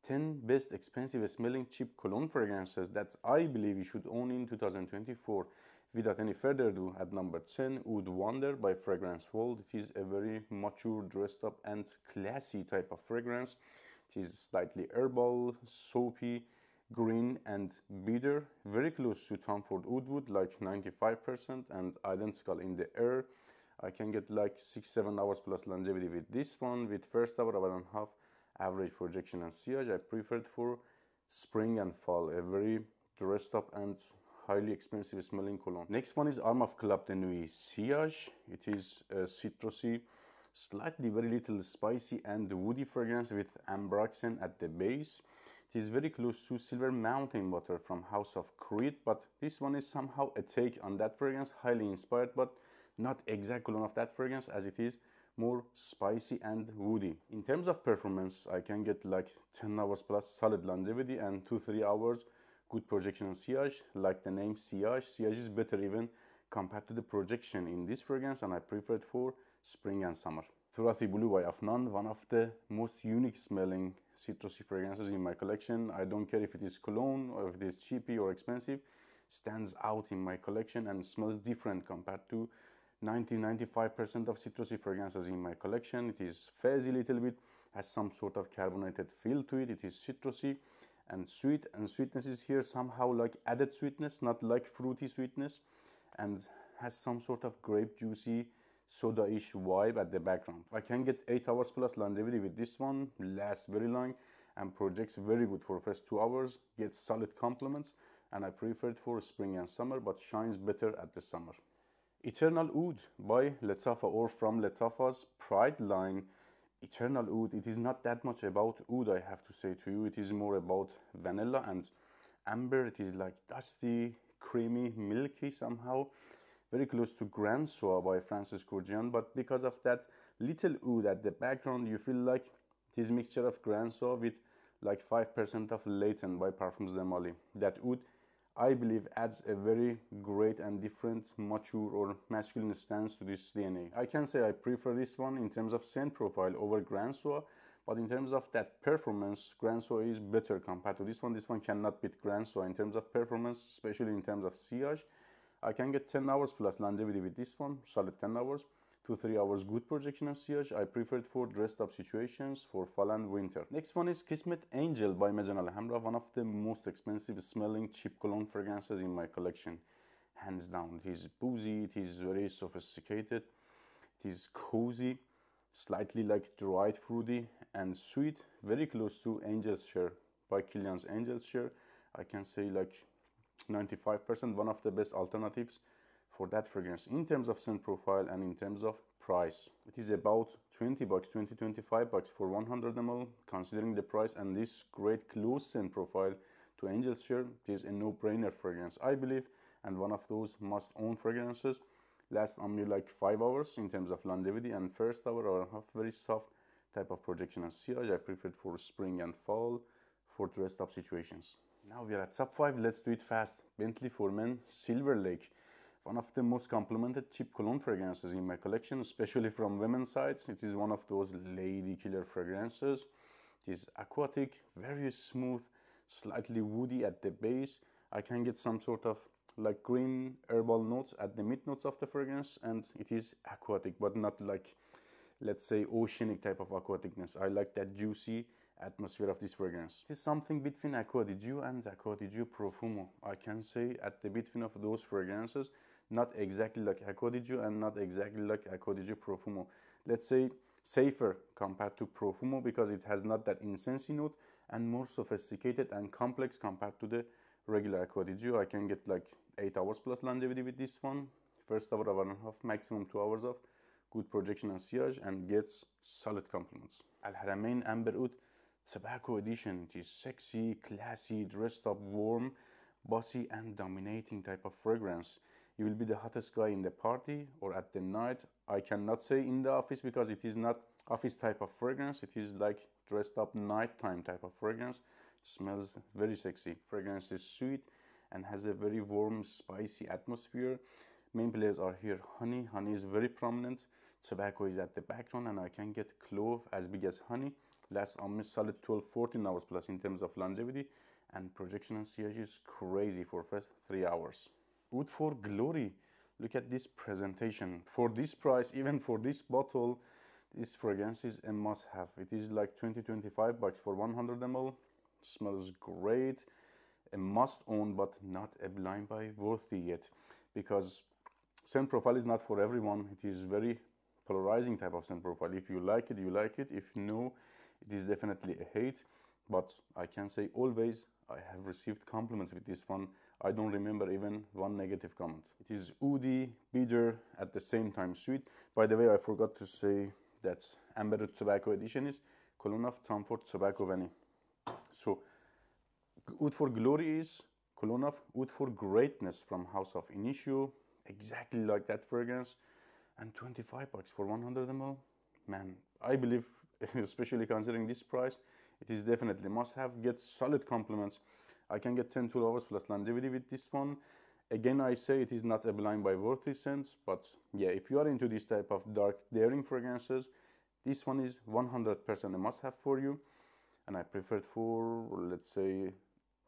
10 best expensive smelling cheap cologne fragrances that I believe you should own in 2024. Without any further ado, at number 10, Oud Wonder by Fragrance World. It is a very mature, dressed up and classy type of fragrance. It is slightly herbal, soapy, green and bitter, very close to Tom Ford Oud Wood, like 95%, and identical in the air. I can get like 6-7 hours plus longevity with this one. With first hour, 1.5 average projection and sillage. I preferred for spring and fall, a very dressed up and highly expensive smelling cologne. Next one is Arm of Club de Nuit Sillage. It is a citrusy, slightly very little spicy and woody fragrance with ambroxan at the base. It is very close to Silver Mountain Water from House of Creed, but this one is somehow a take on that fragrance, highly inspired, but not exact cologne of that fragrance, as it is more spicy and woody. In terms of performance, I can get like 10 hours plus solid longevity and 2-3 hours good projection and sillage. Like the name sillage is better even compared to the projection in this fragrance, and I prefer it for spring and summer. Turati Blue by Afnan, one of the most unique smelling citrusy fragrances in my collection. I don't care if it is cologne or if it is cheapy or expensive, stands out in my collection and smells different compared to 90-95% of citrusy fragrances in my collection. It is fizzy a little bit, has some sort of carbonated feel to it. It is citrusy and sweet, and sweetness is here somehow like added sweetness, not like fruity sweetness, and has some sort of grape juicy soda-ish vibe at the background. I can get 8 hours plus longevity with this one, lasts very long and projects very good for first 2 hours, gets solid compliments, and I prefer it for spring and summer, but shines better at the summer. Eternal Oud by Letafa, or from Letafa's Pride line. Eternal Oud, it is not that much about oud, I have to say to you. It is more about vanilla and amber. It is like dusty, creamy, milky somehow. Very close to Grand Soir by Francis Kurkdjian, but because of that little oud at the background, you feel like it is mixture of Grand Soir with like 5% of Leighton by Parfums de Mali. That oud, I believe, adds a very great and different mature or masculine stance to this DNA. I can say I prefer this one in terms of scent profile over Grand Soir, but in terms of that performance, Grand Soir is better compared to this one. This one cannot beat Grand Soir in terms of performance, especially in terms of sillage. I can get 10 hours plus longevity with this one, solid 10 hours, 2-3 hours good projection and sillage. I prefer it for dressed up situations for fall and winter. Next one is Kismet Angel by Maison Alhambra, one of the most expensive smelling cheap cologne fragrances in my collection. Hands down. It is boozy, it is very sophisticated, it is cozy, slightly like dried fruity and sweet, very close to Angel's Share by Kilian's Angel's Share. I can say like 95%, one of the best alternatives for that fragrance in terms of scent profile and in terms of price. It is about $20, $20-25 for 100 ml. Considering the price and this great close scent profile to Angel's Share, it is a no-brainer fragrance, I believe, and one of those must-own fragrances. Lasts only like 5 hours in terms of longevity, and first hour or half very soft type of projection and sillage. I prefer it for spring and fall for dressed up situations. Now we are at top 5, let's do it fast. Bentley for Men Silver Lake. One of the most complimented cheap cologne fragrances in my collection, especially from women's sides. It is one of those lady killer fragrances. It is aquatic, very smooth, slightly woody at the base. I can get some sort of like green herbal notes at the mid notes of the fragrance, and it is aquatic, but not like, let's say, oceanic type of aquaticness. I like that juicy atmosphere of this fragrance. It is something between Acqua di Giu and Acqua di Giu Profumo. I can say at the between of those fragrances, not exactly like Acqua di Giu and not exactly like Acqua di Giu Profumo. Let's say safer compared to Profumo because it has not that incensey note, and more sophisticated and complex compared to the regular Acqua di Giu. I can get like 8 hours plus longevity with this one. First hour, 1.5, maximum 2 hours of good projection and sillage, and gets solid compliments. Al Haramain Amber Oud Tobacco Edition. It is sexy, classy, dressed up, warm, bossy and dominating type of fragrance. You will be the hottest guy in the party or at the night. I cannot say in the office because it is not office type of fragrance. It is like dressed up nighttime type of fragrance. It smells very sexy. Fragrance is sweet and has a very warm, spicy atmosphere. Main players are here honey. Honey is very prominent. Tobacco is at the background, and I can get clove as big as honey. lasts on me solid 12-14 hours plus in terms of longevity, and projection and sillage is crazy for first 3 hours. Oud for Glory, look at this presentation. For this price, even for this bottle, this fragrance is a must-have. It is like 20-25 bucks for 100 ml. Smells great, a must-own, but not a blind buy worthy yet, because scent profile is not for everyone. It is very polarizing type of scent profile. If you like it, you like it. If no, it is definitely a hate. But I can say always I have received compliments with this one. I don't remember even one negative comment. It is woody, bitter, at the same time sweet. By the way, I forgot to say that Amber Tobacco edition is Cologne of Tom Ford Tobacco Vanille. So Oud for Glory is Cologne of Oud for Greatness from House of Initio, exactly like that fragrance, and 25 bucks for 100 ml. Man, I believe, especially considering this price, it is definitely must have. Get solid compliments. I can get 10-12 hours plus longevity with this one. Again, I say it is not a blind buy worthy scent, but yeah, if you are into this type of dark daring fragrances, this one is 100% a must have for you. And I prefer it for, let's say,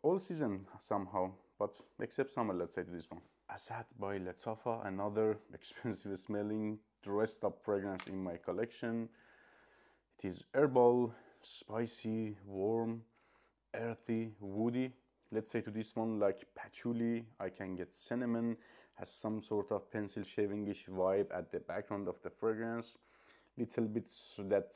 all season somehow, but except summer, let's say, to this one. Assad by Latafa, another expensive smelling dressed up fragrance in my collection. It is herbal, spicy, warm, earthy, woody. Let's say to this one, like patchouli, I can get cinnamon, has some sort of pencil shaving-ish vibe at the background of the fragrance. Little bit that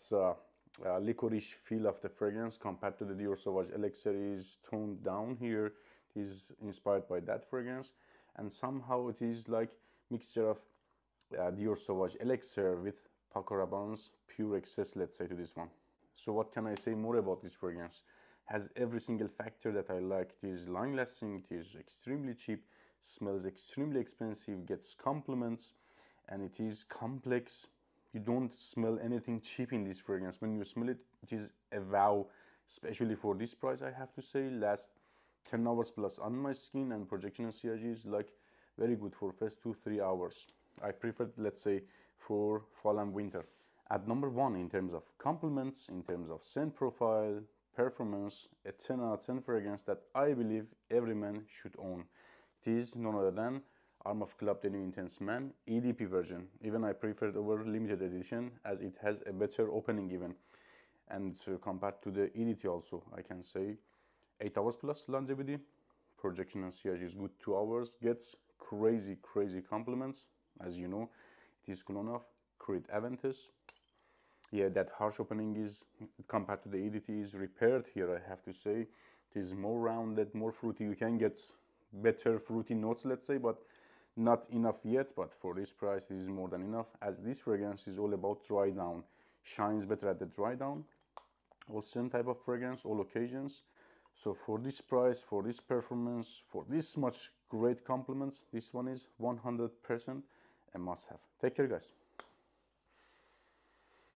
licorice feel of the fragrance compared to the Dior Sauvage Elixir is toned down here. It is inspired by that fragrance, and somehow it is like mixture of Dior Sauvage Elixir with Paco Rabanne's pure excess, let's say, to this one. So what can I say more about this fragrance? Has every single factor that I like. It is long lasting, it is extremely cheap, smells extremely expensive, gets compliments, and it is complex. You don't smell anything cheap in this fragrance. When you smell it, it is a wow, especially for this price, I have to say. Lasts 10 hours plus on my skin, and projection and sillage is like very good for first 2-3 hours. I prefer, let's say, for fall and winter. At number 1 in terms of compliments, in terms of scent profile, performance, a 10 out of 10 fragrance that I believe every man should own. It is none other than Arm of Club the New Intense Man EDP version. Even I prefer it over limited edition, as it has a better opening even. And compared to the EDT also, I can say 8 hours plus longevity. Projection and sillage is good 2 hours. Gets crazy compliments. As you know, it is Cologne of Creed Aventus. Yeah, that harsh opening is, compared to the EDT, is repaired here, I have to say. It is more rounded, more fruity. You can get better fruity notes, let's say, but not enough yet. But for this price, this is more than enough, as this fragrance is all about dry down. Shines better at the dry down. All same type of fragrance, all occasions. So for this price, for this performance, for this much great compliments, this one is 100% a must have. Take care, guys.